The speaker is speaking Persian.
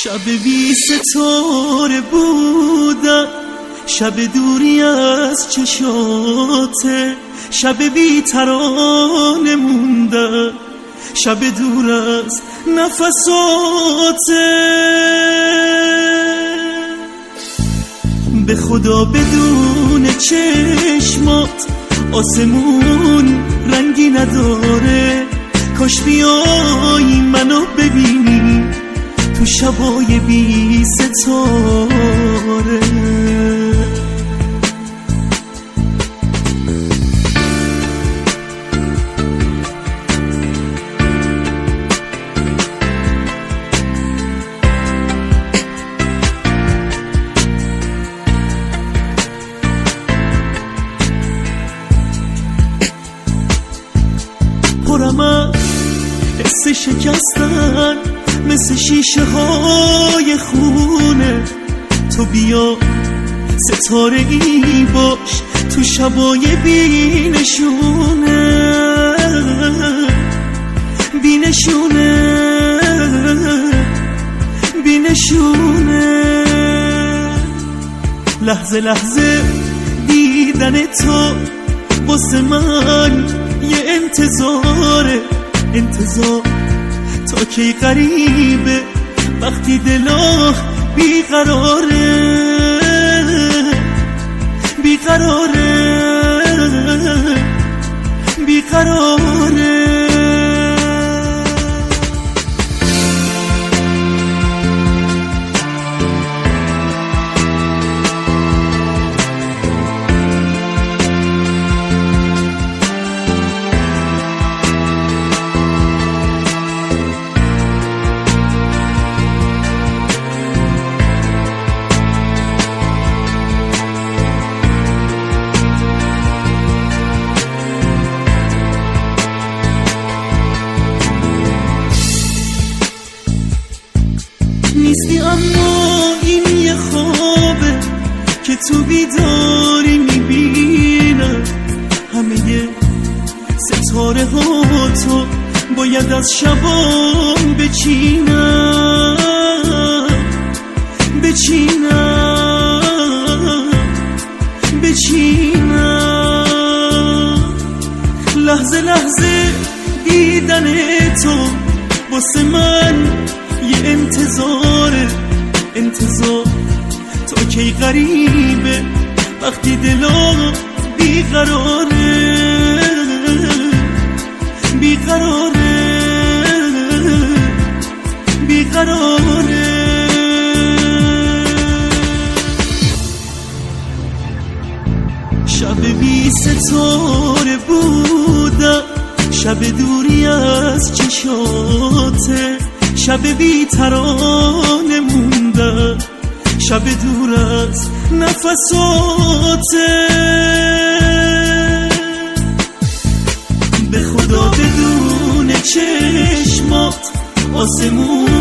شب بی ستاره بودم، شب دوری از چشاته، شب بی ترانه موندم، شب دور از نفساته. به خدا بدون چشمات آسمون رنگی نداره، کاش بیایی منو ببینی تو شبای بی ستاره. پرم از حس شکستن مثل شیشه های خونه، تو بیا ستاره ای باش تو شبای بینشونه، بینشونه، بینشونه. لحظه لحظه دیدن تو واسه من یه انتظاره، انتظار تا کی غریبه وقتی دلم بیقراره، بیقراره، بیقراره. نیستی اما این یه خوابه که تو بیداری میبینم، همه ستاره ها تو باید از شبام بچینم، بچینم، بچینم. لحظه لحظه دیدن تو واسه من یه انتظاره، انتظار تا کی غریبه وقتی دلم بیقراره، بیقراره، بیقراره. شب بی ستاره بودم، شب دوری از چشاته، شب بی ترانه موندم، شب دور از نفساته. به خدا بدون چشمات آسمون